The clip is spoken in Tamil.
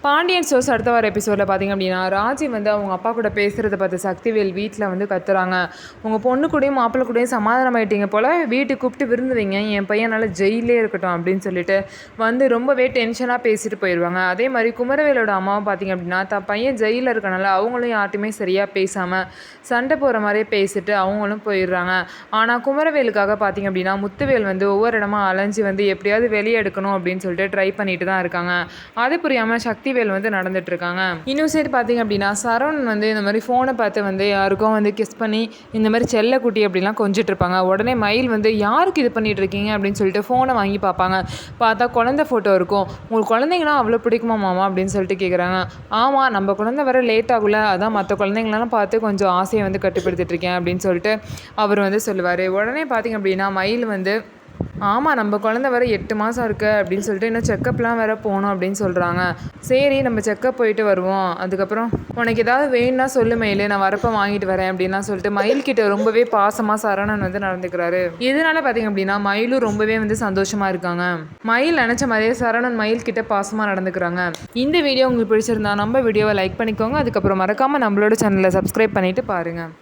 பாண்டியன் ஸ்டோர்ஸ் அடுத்த வார எபிசோடில் பார்த்திங்க அப்படின்னா ராஜி வந்து அவங்க அப்பா கூட பேசுகிறத பார்த்து சக்திவேல் வீட்டில் வந்து கத்துறாங்க. உங்கள் பொண்ணு கூடயும் மாப்பிள்ளை கூடயும் சமாதானம் ஆகிட்டீங்க போல், வீட்டுக்கு கூப்பிட்டு விருந்து வைங்க, என் பையனால் ஜெயிலே இருக்கட்டும் அப்படின்னு சொல்லிட்டு வந்து ரொம்பவே டென்ஷனாக பேசிட்டு போயிடுவாங்க. அதே மாதிரி குமரவேலோட அம்மாவும் பார்த்திங்க அப்படின்னா பையன் ஜெயிலில் இருக்கனால அவங்களும் யார்ட்டையுமே சரியாக பேசாமல் சண்டை போகிற மாதிரியே பேசிட்டு அவங்களும் போயிடுறாங்க. ஆனால் குமரவேலுக்காக பார்த்திங்க அப்படின்னா முத்துவேல் வந்து ஒவ்வொரு இடமா அலைஞ்சி வந்து எப்படியாவது வெளியே எடுக்கணும் அப்படின்னு சொல்லிட்டு ட்ரை பண்ணிட்டு தான் இருக்காங்க. அது புரியாமல் சக்திவேல் வந்து நடந்துட்டு இருக்காங்க. இன்னும் சரி பார்த்தீங்க அப்படின்னா சரவணன் வந்து இந்த மாதிரி ஃபோனை பார்த்து வந்து யாருக்கும் வந்து கிஸ் பண்ணி இந்த மாதிரி செல்ல குட்டி அப்படிலாம் கொஞ்சிட்டு இருப்பாங்க. உடனே மயில் வந்து யாருக்கு இது பண்ணிட்டு இருக்கீங்க அப்படின்னு சொல்லிட்டு ஃபோனை வாங்கி பார்ப்பாங்க. பார்த்தா குழந்தை ஃபோட்டோ இருக்கும். உங்களுக்கு குழந்தைங்கன்னா அவ்வளோ பிடிக்குமா மாமா அப்படின்னு சொல்லிட்டு கேட்குறாங்க. ஆமாம், நம்ம குழந்தை வர லேட் ஆகல, அதான் மற்ற குழந்தைங்களெல்லாம் பார்த்து கொஞ்சம் ஆசையை வந்து கட்டுப்படுத்திட்டு இருக்கேன் அப்படின்னு சொல்லிட்டு அவர் வந்து சொல்லுவார். உடனே பார்த்தீங்க அப்படின்னா மயில் வந்து ஆமாம், நம்ம குழந்தை வர 8 மாதம் இருக்குது அப்படின்னு சொல்லிட்டு இன்னும் செக்கப்லாம் வேறு போகணும் அப்படின்னு சொல்கிறாங்க. சரி, நம்ம செக்கப் போயிட்டு வருவோம், அதுக்கப்புறம் உனக்கு ஏதாவது வேணும்னா சொல்லு மயில், நான் வரப்போ வாங்கிட்டு வரேன் அப்படின்லாம் சொல்லிட்டு மயில்கிட்ட ரொம்பவே பாசமாக சரவணன் வந்து நடந்துக்கிறாரு. இதனால பார்த்திங்க அப்படின்னா மயிலும் ரொம்பவே வந்து சந்தோஷமாக இருக்காங்க. மயில் நினச்ச மாதிரியே சரவணன் மயில்கிட்ட பாசமாக நடந்துக்கிறாங்க. இந்த வீடியோ உங்களுக்கு பிடிச்சிருந்தா நம்ம வீடியோவை லைக் பண்ணிக்கோங்க. அதுக்கப்புறம் மறக்காமல் நம்மளோட சேனலை சப்ஸ்கிரைப் பண்ணிவிட்டு பாருங்கள்.